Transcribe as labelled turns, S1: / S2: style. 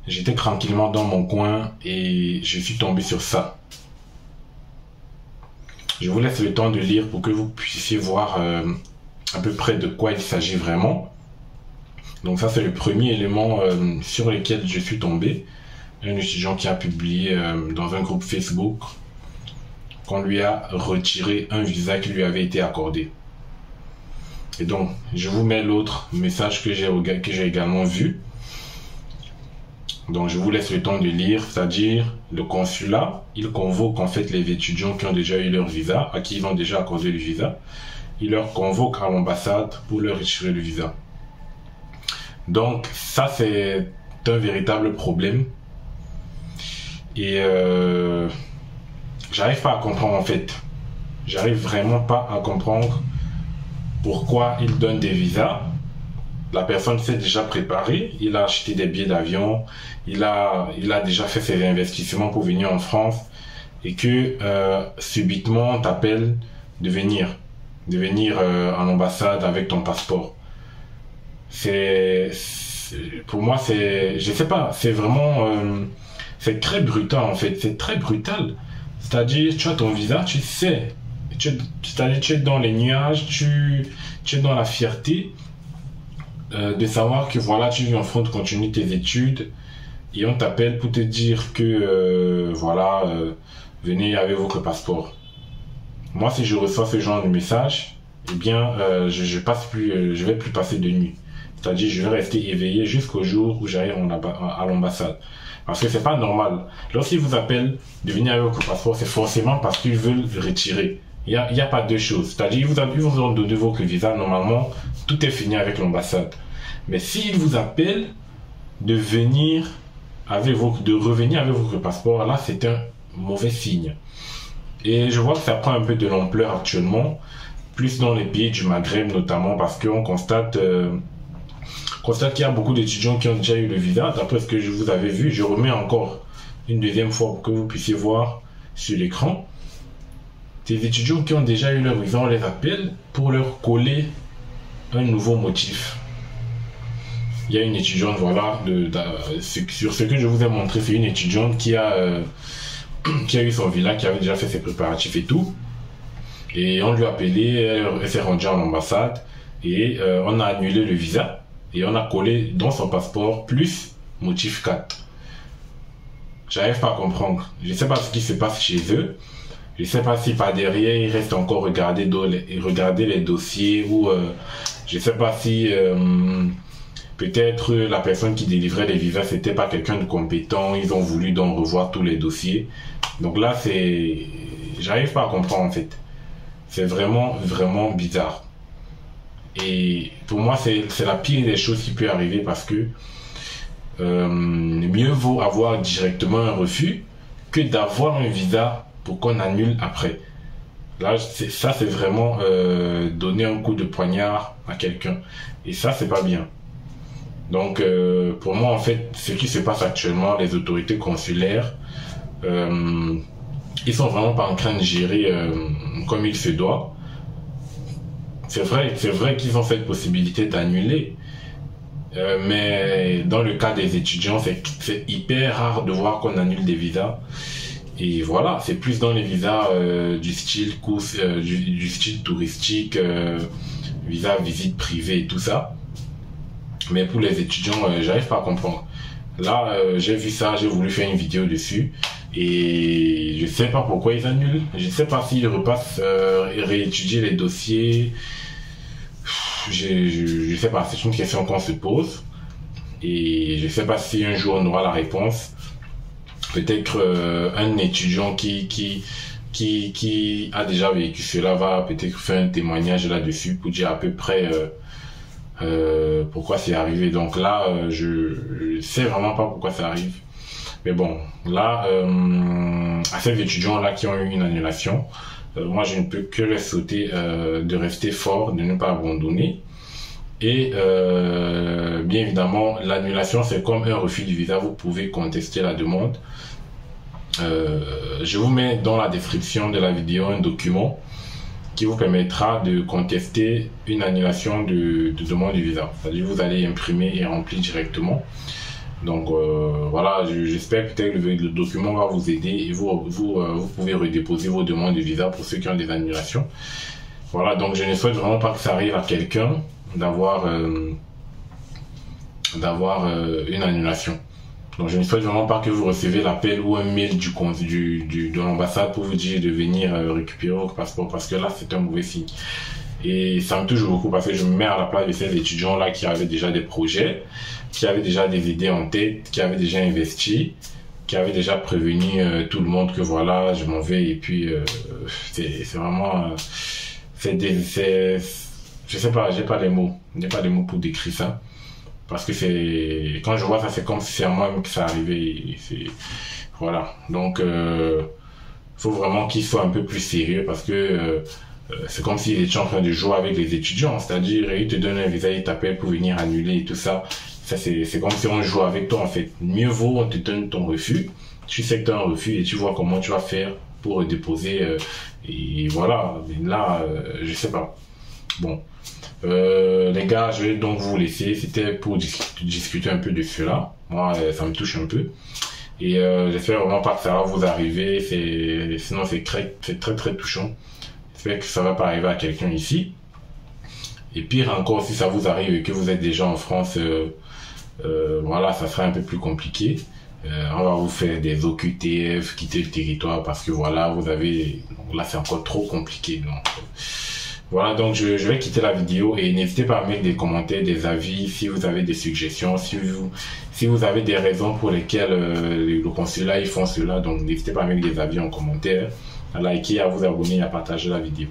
S1: J'étais tranquillement dans mon coin et je suis tombé sur ça. Je vous laisse le temps de lire pour que vous puissiez voir à peu près de quoi il s'agit vraiment. Donc ça, c'est le premier élément sur lequel je suis tombé. Un étudiant qui a publié dans un groupe Facebook qu'on lui a retiré un visa qui lui avait été accordé. Et donc, je vous mets l'autre message que j'ai également vu. Donc, je vous laisse le temps de lire, c'est-à-dire le consulat, il convoque en fait les étudiants qui ont déjà eu leur visa, à qui ils ont déjà accordé le visa. Il leur convoque à l'ambassade pour leur retirer le visa. Donc, ça, c'est un véritable problème. Et j'arrive pas à comprendre en fait. J'arrive vraiment pas à comprendre pourquoi ils donnent des visas. La personne s'est déjà préparée, il a acheté des billets d'avion, il a déjà fait ses investissements pour venir en France et que subitement on t'appelle de venir en ambassade avec ton passeport. Pour moi, je sais pas, c'est vraiment, c'est très brutal en fait, c'est très brutal. C'est-à-dire, tu as ton visa, tu sais, c'est-à-dire tu es dans les nuages, tu es dans la fierté de savoir que voilà, tu viens en France, tu continues tes études et on t'appelle pour te dire que venez avec votre passeport. Moi, si je reçois ce genre de message, eh bien, je vais plus passer de nuit. C'est-à-dire, je vais rester éveillé jusqu'au jour où j'arrive à l'ambassade. Parce que c'est pas normal. Lorsqu'ils vous appellent de venir avec votre passeport, c'est forcément parce qu'ils veulent le retirer. Il y a pas deux choses. C'est-à-dire, ils vous ont donné votre visa, normalement, tout est fini avec l'ambassade. Mais s'ils vous appellent de revenir avec votre passeport, là, c'est un mauvais signe. Et je vois que ça prend un peu de l'ampleur actuellement, plus dans les pays du Maghreb notamment, parce qu'on constate qu'il y a beaucoup d'étudiants qui ont déjà eu le visa. D'après ce que je vous avais vu, je remets encore une deuxième fois pour que vous puissiez voir sur l'écran. Ces étudiants qui ont déjà eu leur visa, on les appelle pour leur coller un nouveau motif. Il y a une étudiante, voilà, sur ce que je vous ai montré, c'est une étudiante qui a eu son visa, qui avait déjà fait ses préparatifs et tout. Et on lui a appelé, elle s'est rendue à l'ambassade et on a annulé le visa. Et on a collé dans son passeport plus motif 4. J'arrive pas à comprendre. Je sais pas ce qui se passe chez eux. Je sais pas si par derrière ils restent encore regarder les dossiers ou je sais pas si peut-être la personne qui délivrait les visas c'était pas quelqu'un de compétent. Ils ont voulu donc revoir tous les dossiers. Donc là j'arrive pas à comprendre en fait. C'est vraiment vraiment bizarre. Et pour moi, c'est la pire des choses qui peut arriver parce que mieux vaut avoir directement un refus que d'avoir un visa pour qu'on annule après. Là, ça, c'est vraiment donner un coup de poignard à quelqu'un. Et ça, c'est pas bien. Donc, pour moi, en fait, ce qui se passe actuellement, les autorités consulaires, ils sont vraiment pas en train de gérer comme il se doit. C'est vrai qu'ils ont cette possibilité d'annuler, mais dans le cas des étudiants, c'est hyper rare de voir qu'on annule des visas. Et voilà, c'est plus dans les visas du style course, du style touristique, visa visite privée et tout ça. Mais pour les étudiants, j'arrive pas à comprendre. Là, j'ai vu ça, j'ai voulu faire une vidéo dessus. Et je sais pas pourquoi ils annulent. Je sais pas s'ils repassent et réétudient les dossiers. Je sais pas, c'est une question qu'on se pose. Et je sais pas si un jour on aura la réponse. Peut-être un étudiant qui a déjà vécu cela va peut-être faire un témoignage là-dessus pour dire à peu près pourquoi c'est arrivé. Donc là, je sais vraiment pas pourquoi ça arrive. Mais bon, là, à ces étudiants-là qui ont eu une annulation, moi je ne peux que leur souhaiter de rester fort, de ne pas abandonner. Et bien évidemment, l'annulation c'est comme un refus du visa, vous pouvez contester la demande. Je vous mets dans la description de la vidéo un document qui vous permettra de contester une annulation de demande de visa. C'est-à-dire vous allez imprimer et remplir directement. Donc voilà, j'espère peut-être que le document va vous aider et vous pouvez redéposer vos demandes de visa pour ceux qui ont des annulations. Voilà, donc je ne souhaite vraiment pas que ça arrive à quelqu'un d'avoir une annulation. Donc je ne souhaite vraiment pas que vous recevez l'appel ou un mail de l'ambassade pour vous dire de venir récupérer votre passeport, parce que là c'est un mauvais signe. Et ça me touche beaucoup parce que je me mets à la place de ces étudiants-là qui avaient déjà des projets, qui avaient déjà des idées en tête, qui avaient déjà investi, qui avaient déjà prévenu tout le monde que voilà, je m'en vais. Et puis c'est vraiment... je sais pas, j'ai pas les mots pour décrire ça. Parce que quand je vois ça, c'est comme si c'est à moi-même que ça arrivait. Voilà. Donc, faut vraiment qu'ils soient un peu plus sérieux parce que c'est comme s'ils étaient en train de jouer avec les étudiants. C'est-à-dire, ils te donnent un visa, ils t'appellent pour venir annuler et tout ça. Ça, c'est comme si on joue avec toi, en fait. Mieux vaut, on te donne ton refus. Tu sais que tu as un refus et tu vois comment tu vas faire pour déposer. Et voilà. Mais là, je sais pas. Bon. Les gars, je vais donc vous laisser. C'était pour discuter un peu de cela. Moi, ça me touche un peu. Et j'espère vraiment pas que ça va vous arriver. Sinon, c'est très touchant. J'espère que ça va pas arriver à quelqu'un ici. Et pire encore, si ça vous arrive et que vous êtes déjà en France, voilà, ça sera un peu plus compliqué. On va vous faire des OQTF, quitter le territoire parce que voilà, là c'est encore trop compliqué. Donc, voilà, donc je vais quitter la vidéo et n'hésitez pas à mettre des commentaires, des avis, si vous avez des suggestions, si vous avez des raisons pour lesquelles le consulat ils font cela, donc n'hésitez pas à mettre des avis en commentaire, à liker, à vous abonner et à partager la vidéo.